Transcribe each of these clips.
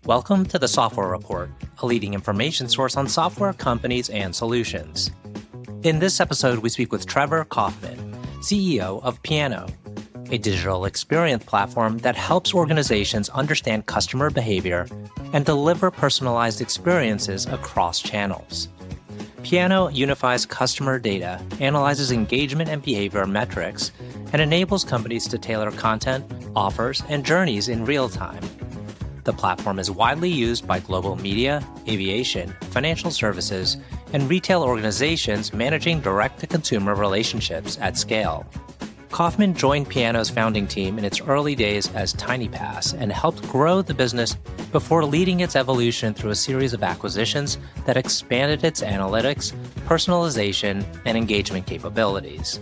Welcome to the Software Report, a leading information source on software companies and solutions. In this episode, we speak with Trevor Kaufman, CEO of Piano, a digital experience platform that helps organizations understand customer behavior and deliver personalized experiences across channels. Piano unifies customer data, analyzes engagement and behavior metrics, and enables companies to tailor content, offers, and journeys in real time. The platform is widely used by global media, aviation, financial services, and retail organizations managing direct-to-consumer relationships at scale. Kaufman joined Piano's founding team in its early days as Tinypass and helped grow the business before leading its evolution through a series of acquisitions that expanded its analytics, personalization, and engagement capabilities.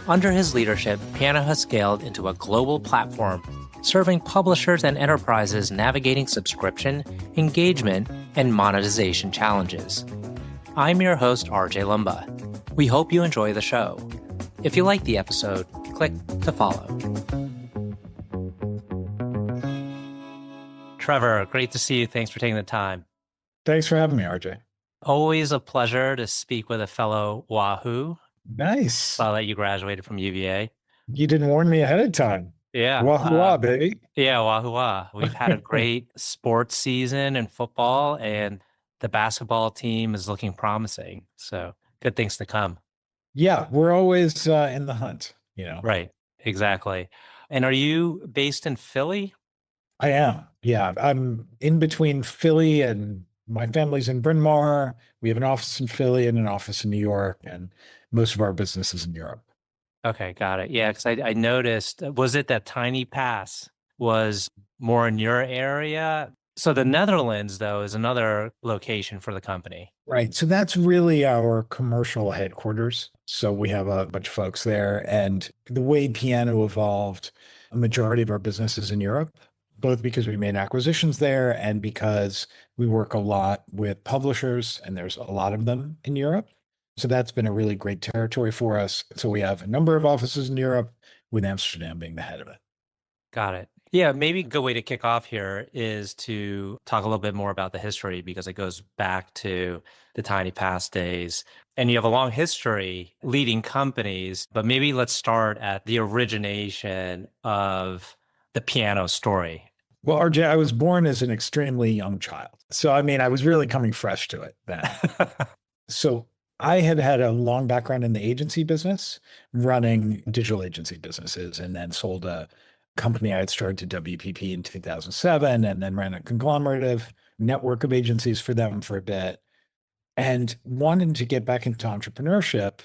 Under his leadership, Piano has scaled into a global platform serving publishers and enterprises navigating subscription, engagement, and monetization challenges. I'm your host, RJ Lumba. We hope you enjoy the show. If you like the episode, click to follow. Trevor, great to see you. Thanks for taking the time. Thanks for having me, RJ. Always a pleasure to speak with a fellow Wahoo. Nice. Saw that you graduated from UVA. You didn't warn me ahead of time. Yeah. Wahoo, baby. Yeah, Wahoo. We've had a great sports season in football, and the basketball team is looking promising. So good things to come. Yeah, we're always in the hunt, Right, exactly. And are you based in Philly? I am. Yeah, I'm in between Philly and my family's in Bryn Mawr. We have an office in Philly and an office in New York, and most of our business is in Europe. Okay, got it. Yeah, because I noticed, was it that Tinypass was more in your area? So the Netherlands, though, is another location for the company. Right. So that's really our commercial headquarters. So we have a bunch of folks there. And the way Piano evolved, a majority of our business is in Europe, both because we made acquisitions there and because we work a lot with publishers, and there's a lot of them in Europe. So that's been a really great territory for us. So we have a number of offices in Europe, with Amsterdam being the head of it. Got it. Yeah, maybe a good way to kick off here is to talk a little bit more about the history, because it goes back to the Tinypass days. And you have a long history leading companies, but maybe let's start at the origination of the Piano story. Well, RJ, I was born as an extremely young child. So, I was really coming fresh to it then. So I had had a long background in the agency business, running digital agency businesses, and then sold a company I had started to WPP in 2007, and then ran a conglomerative network of agencies for them for a bit, and wanted to get back into entrepreneurship.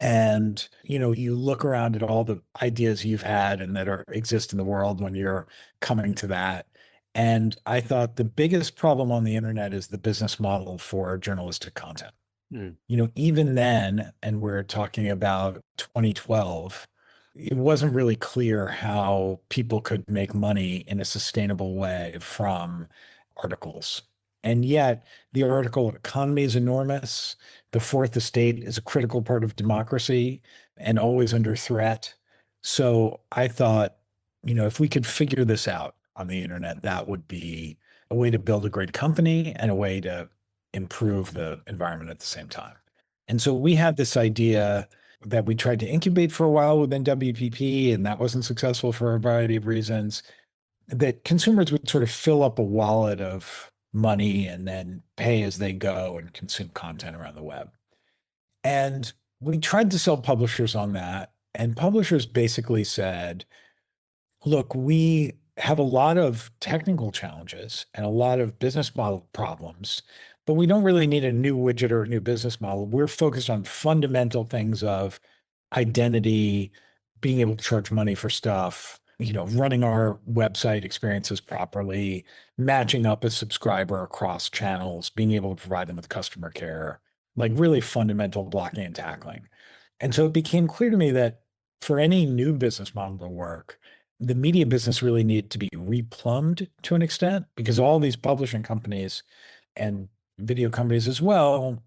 And, you look around at all the ideas you've had and that exist in the world when you're coming to that. And I thought the biggest problem on the internet is the business model for journalistic content. Even then, and we're talking about 2012, it wasn't really clear how people could make money in a sustainable way from articles. And yet, the article economy is enormous. The fourth estate is a critical part of democracy and always under threat. So I thought, if we could figure this out on the internet, that would be a way to build a great company and a way to improve the environment at the same time. And so we had this idea that we tried to incubate for a while within WPP, and that wasn't successful for a variety of reasons, that consumers would sort of fill up a wallet of money and then pay as they go and consume content around the web. And we tried to sell publishers on that, and publishers basically said, look, we have a lot of technical challenges and a lot of business model problems, but we don't really need a new widget or a new business model. We're focused on fundamental things of identity, being able to charge money for stuff, running our website experiences properly, matching up a subscriber across channels, being able to provide them with customer care, like really fundamental blocking and tackling. And so it became clear to me that for any new business model to work, the media business really needed to be replumbed to an extent, because all these publishing companies and video companies as well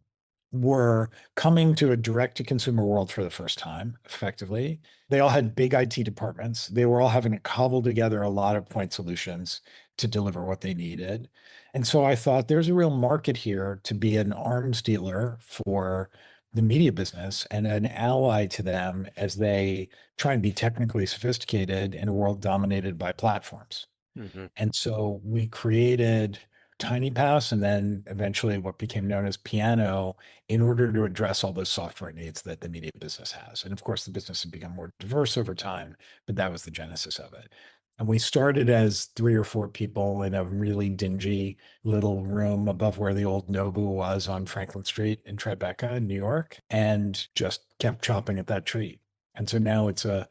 were coming to a direct-to-consumer world for the first time, effectively. They all had big IT departments. They were all having to cobble together a lot of point solutions to deliver what they needed. And so I thought there's a real market here to be an arms dealer for the media business and an ally to them as they try and be technically sophisticated in a world dominated by platforms. Hmm. And so we created Tinypass and then eventually what became known as Piano in order to address all those software needs that the media business has. And of course, the business has become more diverse over time, but that was the genesis of it. And we started as 3 or 4 people in a really dingy little room above where the old Nobu was on Franklin Street in Tribeca in New York, and just kept chopping at that tree. And so now it's a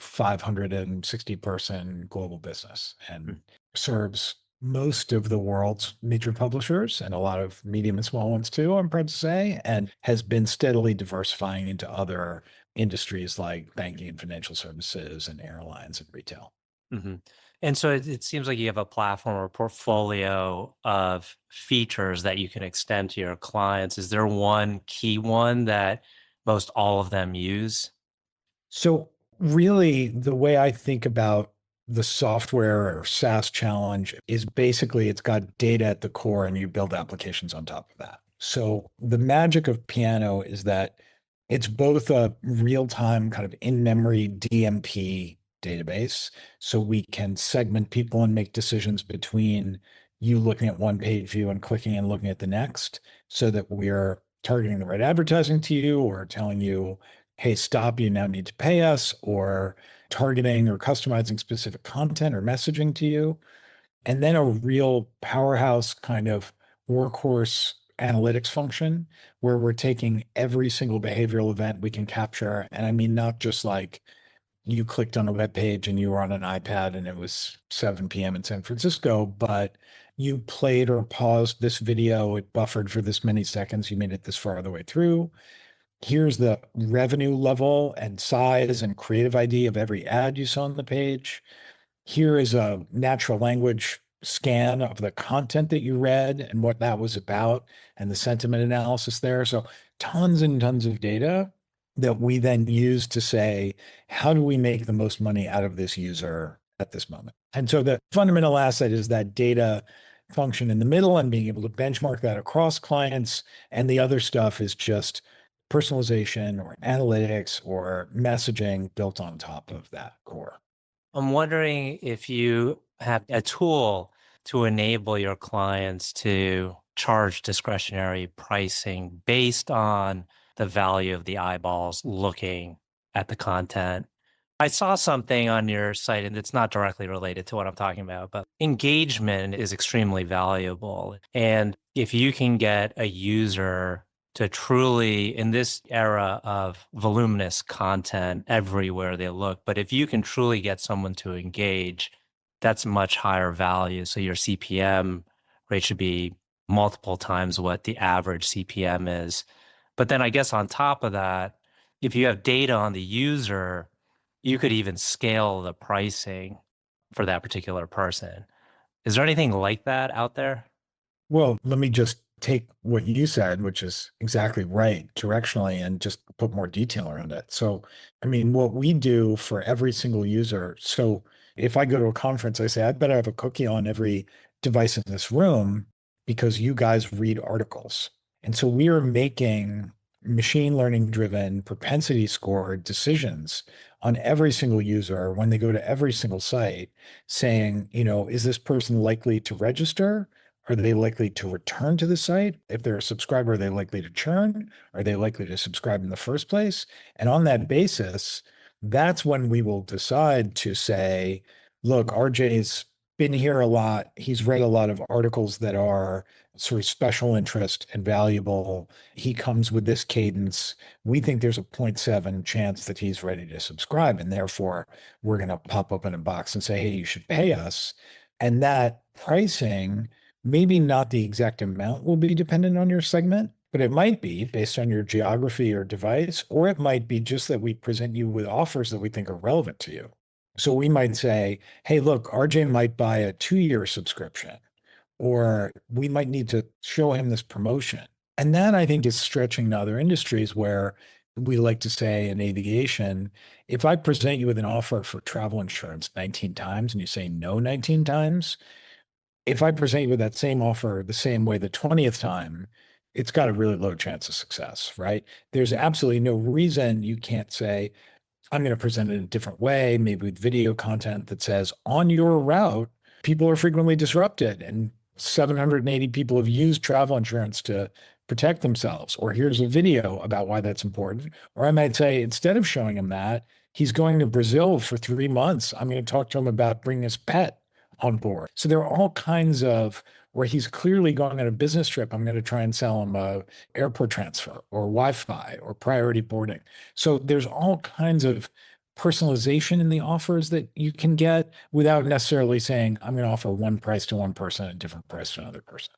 560 person global business and serves most of the world's major publishers and a lot of medium and small ones too, I'm proud to say, and has been steadily diversifying into other industries like banking and financial services and airlines and retail. Hmm. And so it seems like you have a platform or portfolio of features that you can extend to your clients. Is there one key one that most all of them use? So, really, the way I think about the software or SaaS challenge is basically it's got data at the core and you build applications on top of that. So, the magic of Piano is that it's both a real time kind of in memory DMP database. So, we can segment people and make decisions between you looking at one page view and clicking and looking at the next so that we're targeting the right advertising to you or telling you hey, stop, you now need to pay us, or targeting or customizing specific content or messaging to you. And then a real powerhouse kind of workhorse analytics function where we're taking every single behavioral event we can capture. And I mean, not just like you clicked on a web page and you were on an iPad and it was 7 p.m. in San Francisco, but you played or paused this video, it buffered for this many seconds, you made it this far the way through. Here's the revenue level and size and creative ID of every ad you saw on the page. Here is a natural language scan of the content that you read and what that was about and the sentiment analysis there. So tons and tons of data that we then use to say, how do we make the most money out of this user at this moment? And so the fundamental asset is that data function in the middle and being able to benchmark that across clients. And the other stuff is just personalization or analytics or messaging built on top of that core. I'm wondering if you have a tool to enable your clients to charge discretionary pricing based on the value of the eyeballs looking at the content. I saw something on your site, and it's not directly related to what I'm talking about, but engagement is extremely valuable. And if you can get a user to truly, in this era of voluminous content everywhere they look, but if you can truly get someone to engage, that's much higher value. So your CPM rate should be multiple times what the average CPM is. But then I guess on top of that, if you have data on the user, you could even scale the pricing for that particular person. Is there anything like that out there? Well, let me just take what you said, which is exactly right directionally, and just put more detail around it. So, I mean, what we do for every single user. So, if I go to a conference, I say, I better have a cookie on every device in this room because you guys read articles. And so we are making machine learning driven propensity score decisions on every single user when they go to every single site saying, is this person likely to register? Are they likely to return to the site? If they're a subscriber, are they likely to churn? Are they likely to subscribe in the first place? And on that basis, that's when we will decide to say, look, RJ's been here a lot. He's read a lot of articles that are sort of special interest and valuable. He comes with this cadence. We think there's a zero point 0.7 chance that he's ready to subscribe. And therefore, we're going to pop open a box and say, hey, you should pay us. And that pricing, maybe not the exact amount will be dependent on your segment, but it might be based on your geography or device, or it might be just that we present you with offers that we think are relevant to you. So we might say, hey, look, RJ might buy a 2 year subscription, or we might need to show him this promotion. And that I think is stretching to other industries where we like to say in aviation, if I present you with an offer for travel insurance 19 times and you say no 19 times, If I present you with that same offer the same way the 20th time, it's got a really low chance of success, right? There's absolutely no reason you can't say, I'm going to present it a different way, maybe with video content that says, on your route, people are frequently disrupted, and 780 people have used travel insurance to protect themselves. Or here's a video about why that's important. Or I might say, instead of showing him that, he's going to Brazil for 3 months. I'm going to talk to him about bringing his pet on board. So there are all kinds of where he's clearly going on a business trip. I'm going to try and sell him a airport transfer or Wi-Fi or priority boarding. So there's all kinds of personalization in the offers that you can get without necessarily saying, I'm going to offer one price to one person and a different price to another person.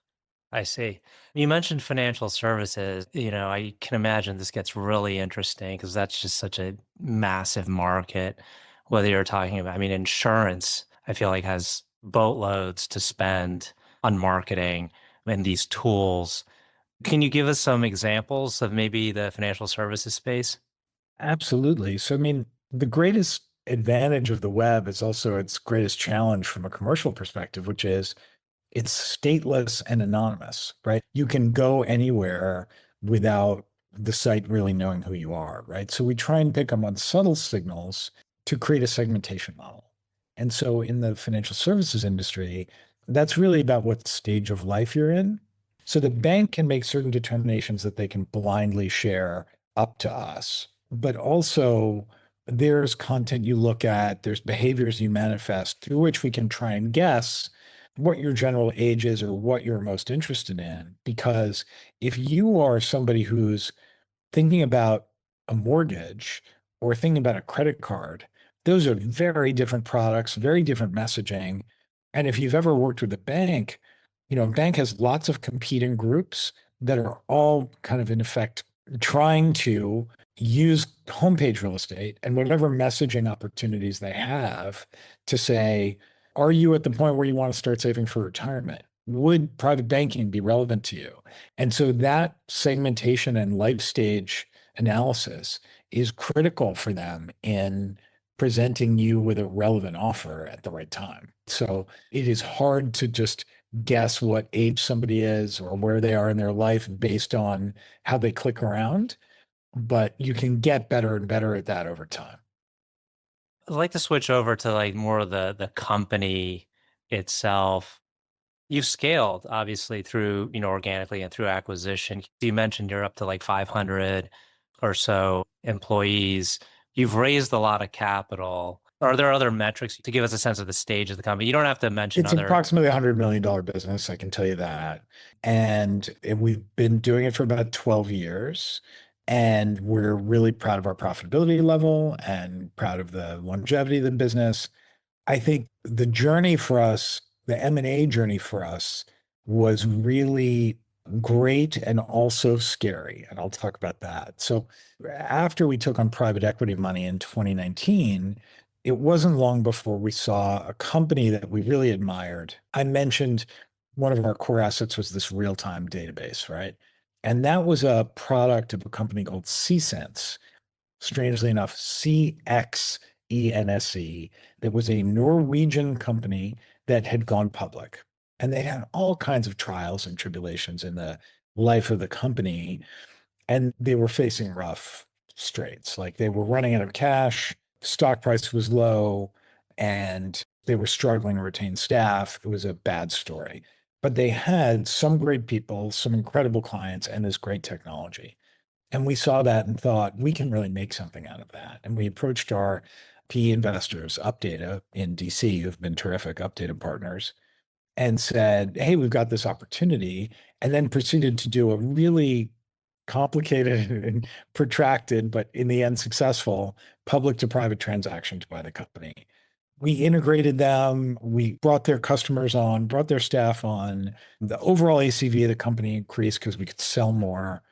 I see. You mentioned financial services. I can imagine this gets really interesting because that's just such a massive market. Whether you're talking about, I mean, insurance, I feel like has boatloads to spend on marketing and these tools. Can you give us some examples of maybe the financial services space? Absolutely. So, I mean, the greatest advantage of the web is also its greatest challenge from a commercial perspective, which is it's stateless and anonymous, right? You can go anywhere without the site really knowing who you are, right? So we try and pick up on subtle signals to create a segmentation model. And so in the financial services industry, that's really about what stage of life you're in. So the bank can make certain determinations that they can blindly share up to us, but also there's content you look at, there's behaviors you manifest through which we can try and guess what your general age is or what you're most interested in. Because if you are somebody who's thinking about a mortgage or thinking about a credit card, those are very different products, very different messaging. And if you've ever worked with a bank, a bank has lots of competing groups that are all kind of in effect trying to use homepage real estate and whatever messaging opportunities they have to say, are you at the point where you want to start saving for retirement? Would private banking be relevant to you? And so that segmentation and life stage analysis is critical for them in presenting you with a relevant offer at the right time. So it is hard to just guess what age somebody is or where they are in their life based on how they click around, but you can get better and better at that over time. I'd like to switch over to like more of the company itself. You've scaled obviously through, organically and through acquisition. You mentioned you're up to like 500 or so employees. You've raised a lot of capital. Are there other metrics to give us a sense of the stage of the company? You don't have to mention It's other. approximately $100 million business, I can tell you that. And we've been doing it for about 12 years. And we're really proud of our profitability level and proud of the longevity of the business. I think the journey for us, the M&A journey for us was really great and also scary. And I'll talk about that. So after we took on private equity money in 2019, it wasn't long before we saw a company that we really admired. I mentioned one of our core assets was this real-time database, right? And that was a product of a company called CSense, strangely enough, CXENSE, that was a Norwegian company that had gone public. And they had all kinds of trials and tribulations in the life of the company. And they were facing rough straits. Like they were running out of cash, stock price was low, and they were struggling to retain staff. It was a bad story. But they had some great people, some incredible clients, and this great technology. And we saw that and thought we can really make something out of that. And we approached our PE investors, Updata in DC, who've been terrific Updata partners, and said, hey, we've got this opportunity. And then proceeded to do a really complicated and protracted, but in the end successful public to private transaction to buy the company. We integrated them. We brought their customers on, brought their staff on. The overall ACV of the company increased because we could sell more.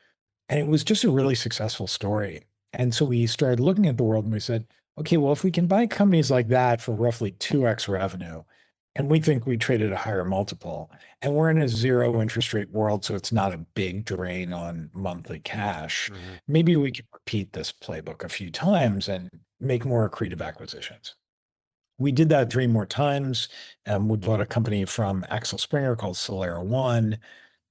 And it was just a really successful story. And so we started looking at the world and we said, okay, well, if we can buy companies like that for roughly 2x revenue, and we think we traded a higher multiple, and we're in a zero interest rate world, so it's not a big drain on monthly cash, maybe we can repeat this playbook a few times and make more accretive acquisitions. We did that three more times. We bought a company from Axel Springer called Solera One,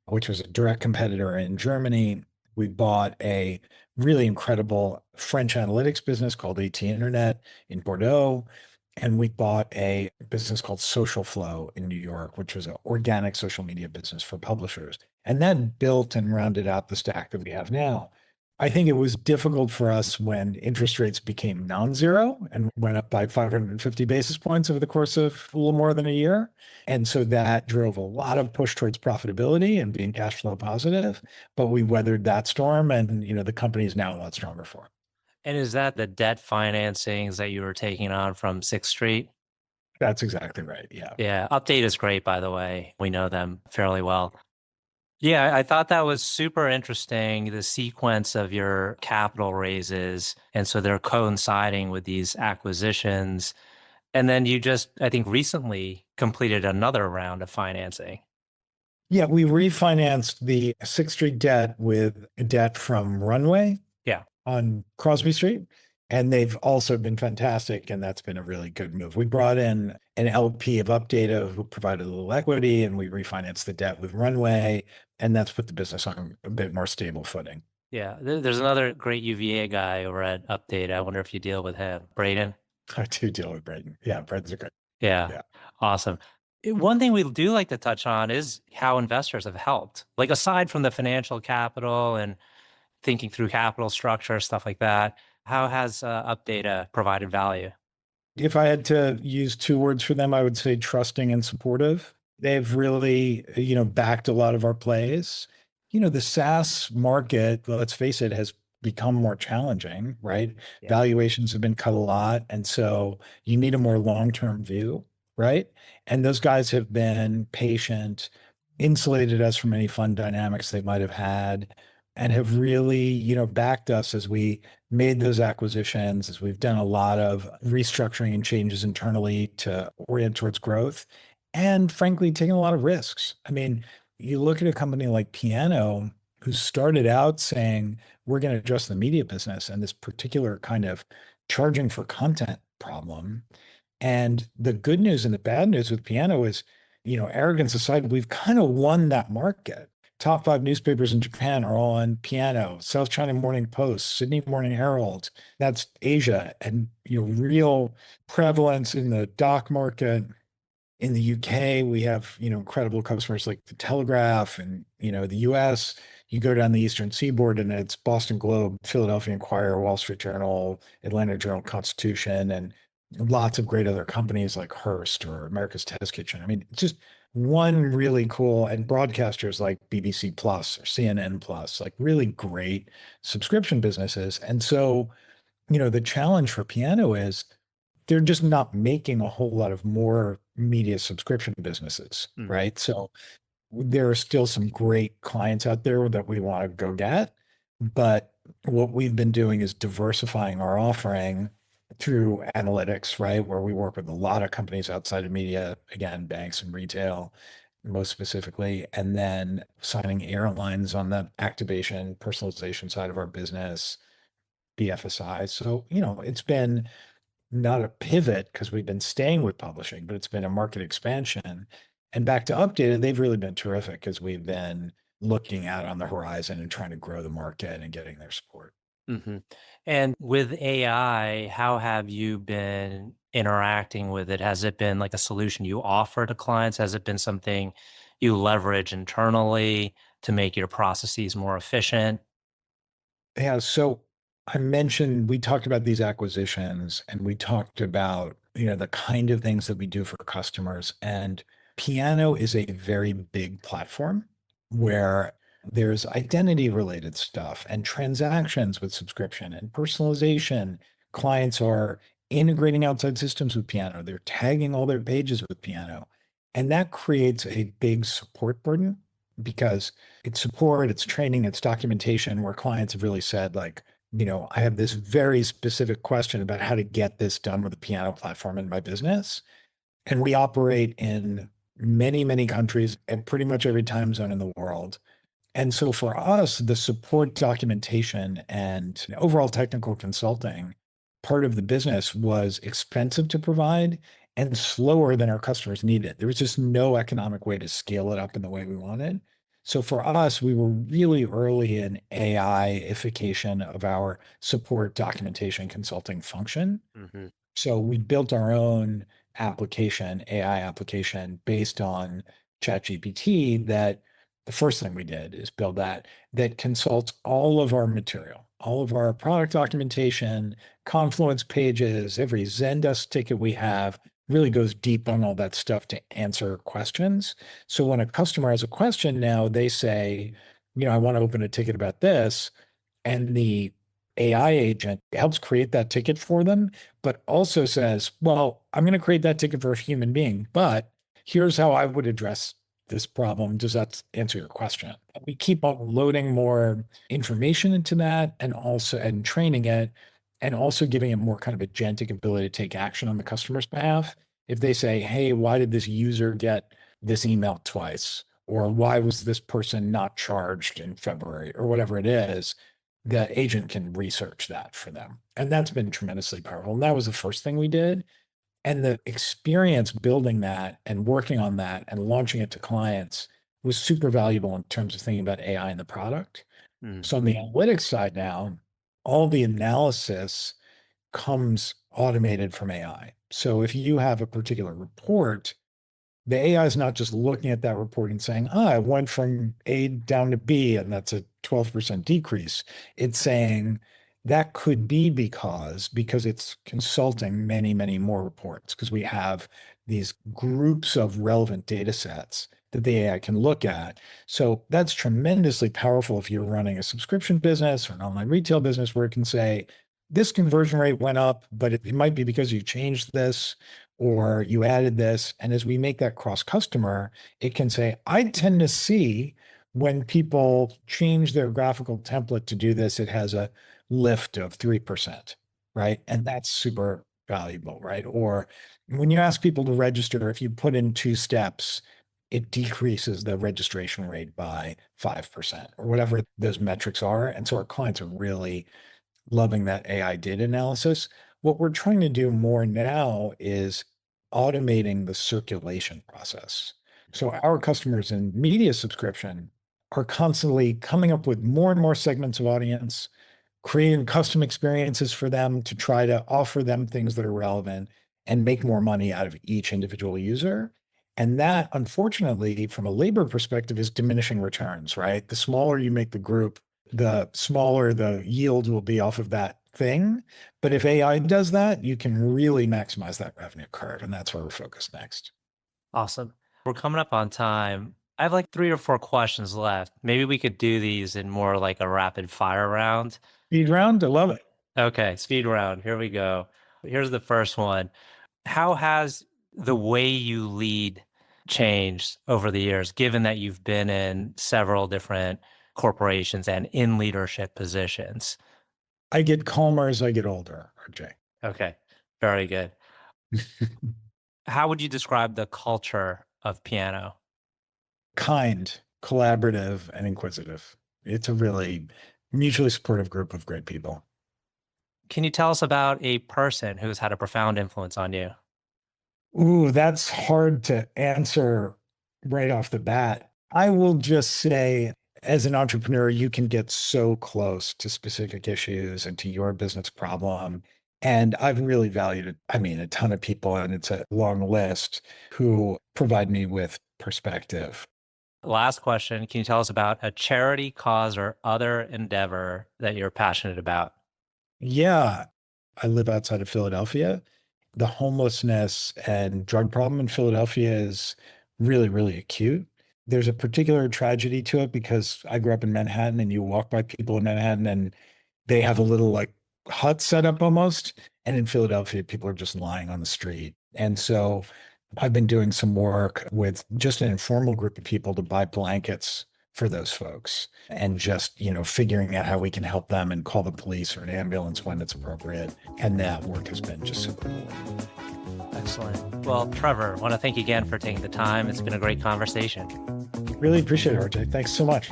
which was a direct competitor in Germany. We bought a really incredible French analytics business called AT Internet in Bordeaux. And we bought a business called Social Flow in New York, which was an organic social media business for publishers. And that built and rounded out the stack that we have now. I think it was difficult for us when interest rates became non-zero and went up by 550 basis points over the course of a little more than a year. And so that drove a lot of push towards profitability and being cash flow positive. But we weathered that storm, and the company is now a lot stronger for it. And is that the debt financings that you were taking on from Sixth Street? That's exactly right. Yeah. Yeah, Update is great, by the way. We know them fairly well. Yeah, I thought that was super interesting, the sequence of your capital raises. And so they're coinciding with these acquisitions. And then you just, I think, recently completed another round of financing. Yeah, we refinanced the Sixth Street debt with debt from Runway Yeah. on Crosby Street. And they've also been fantastic. And that's been a really good move. We brought in an LP of Updata who provided a little equity, and we refinanced the debt with Runway. And that's put the business on a bit more stable footing. Yeah. There's another great UVA guy over at Update. I wonder if you deal with him, Braden. I do deal with Braden. Yeah, Braden's a great. Yeah. Yeah. Awesome. One thing we do like to touch on is how investors have helped. Like aside from the financial capital and thinking through capital structure, stuff like that, how has Updata provided value? If I had to use two words for them, I would say trusting and supportive. They've really, backed a lot of our plays. The SaaS market, well, let's face it, has become more challenging, right? Yeah. Valuations have been cut a lot. And so you need a more long-term view, right? And those guys have been patient, insulated us from any fund dynamics they might have had, and have really, backed us as we made those acquisitions, as we've done a lot of restructuring and changes internally to orient towards growth, and frankly, taking a lot of risks. I mean, you look at a company like Piano, who started out saying, we're going to address the media business and this particular kind of charging for content problem. And the good news and the bad news with Piano is, arrogance aside, we've kind of won that market. Top five newspapers in Japan are all on Piano. South China Morning Post, Sydney Morning Herald, that's Asia, and real prevalence in the doc market. In the UK, we have, incredible customers like the Telegraph, and, the US, you go down the Eastern Seaboard and it's Boston Globe, Philadelphia Inquirer, Wall Street Journal, Atlanta Journal-Constitution, and lots of great other companies like Hearst or America's Test Kitchen. I mean, it's just one really cool, and broadcasters like BBC Plus or CNN Plus, like really great subscription businesses. And so, the challenge for Piano is they're just not making a whole lot of more media subscription businesses, right? So there are still some great clients out there that we want to go get. But what we've been doing is diversifying our offering through analytics, right? Where we work with a lot of companies outside of media, again, banks and retail, most specifically, and then signing airlines on the activation, personalization side of our business, BFSI. So, it's been not a pivot because we've been staying with publishing, but it's been a market expansion. And back to Updated, they've really been terrific as we've been looking out on the horizon and trying to grow the market and getting their support. Mm-hmm. And with AI, how have you been interacting with it? Has it been like a solution you offer to clients? Has it been something you leverage internally to make your processes more efficient? Yeah. So I mentioned we talked about these acquisitions, and we talked about, the kind of things that we do for customers. And Piano is a very big platform where there's identity related stuff and transactions with subscription and personalization. Clients are integrating outside systems with Piano. They're tagging all their pages with Piano. And that creates a big support burden because it's support, it's training, it's documentation where clients have really said, like, I have this very specific question about how to get this done with a Piano platform in my business. And we operate in many, many countries and pretty much every time zone in the world. And so for us, the support documentation and overall technical consulting part of the business was expensive to provide and slower than our customers needed. There was just no economic way to scale it up in the way we wanted. So for us, we were really early in AI-ification of our support documentation consulting function. Hmm. So we built our own application, AI application based on ChatGPT that the first thing we did is build that consults all of our material, all of our product documentation, Confluence pages, every Zendesk ticket we have really goes deep on all that stuff to answer questions. So when a customer has a question now, they say, I want to open a ticket about this. And the AI agent helps create that ticket for them, but also says, well, I'm going to create that ticket for a human being, but here's how I would address this problem. Does that answer your question? We keep on loading more information into that and training it and also giving it more kind of agentic ability to take action on the customer's behalf. If they say, hey, why did this user get this email twice? Or why was this person not charged in February or whatever it is, the agent can research that for them. And that's been tremendously powerful. And that was the first thing we did. And the experience building that and working on that and launching it to clients was super valuable in terms of thinking about AI in the product. Mm. So on the analytics side now, all the analysis comes automated from AI. So if you have a particular report, the AI is not just looking at that report and saying, I went from A down to B, and that's a 12% decrease. It's saying that could be because it's consulting many, many more reports, because we have these groups of relevant data sets that the AI can look at. So that's tremendously powerful if you're running a subscription business or an online retail business where it can say, this conversion rate went up, but it might be because you changed this or you added this. And as we make that cross customer, it can say, I tend to see when people change their graphical template to do this, it has a lift of 3%, right? And that's super valuable, right? Or when you ask people to register, if you put in 2 steps, it decreases the registration rate by 5% or whatever those metrics are. And so our clients are really loving that AI data analysis. What we're trying to do more now is automating the circulation process. So our customers in media subscription are constantly coming up with more and more segments of audience, creating custom experiences for them to try to offer them things that are relevant and make more money out of each individual user. And that, unfortunately, from a labor perspective, is diminishing returns, right? The smaller you make the group, the smaller the yield will be off of that thing. But if AI does that, you can really maximize that revenue curve. And that's where we're focused next. Awesome. We're coming up on time. I have like 3 or 4 questions left. Maybe we could do these in more like a rapid fire round. Speed round, I love it. Okay, speed round. Here we go. Here's the first one. How has the way you lead changed over the years, given that you've been in several different corporations and in leadership positions? I get calmer as I get older, RJ. Okay, very good. How would you describe the culture of Piano? Kind, collaborative, and inquisitive. It's a really mutually supportive group of great people. Can you tell us about a person who's had a profound influence on you? Ooh, that's hard to answer right off the bat. I will just say, as an entrepreneur, you can get so close to specific issues and to your business problem. And I've really valued it. I mean, a ton of people, and it's a long list, who provide me with perspective. Last question. Can you tell us about a charity, cause, or other endeavor that you're passionate about? Yeah, I live outside of Philadelphia. The homelessness and drug problem in Philadelphia is really, really acute. There's a particular tragedy to it because I grew up in Manhattan and you walk by people in Manhattan and they have a little like hut set up almost. And in Philadelphia, people are just lying on the street. And so I've been doing some work with just an informal group of people to buy blankets for those folks and just, figuring out how we can help them and call the police or an ambulance when it's appropriate. And that work has been just super cool. Excellent. Well, Trevor, I want to thank you again for taking the time. It's been a great conversation. Really appreciate it, RJ. Thanks so much.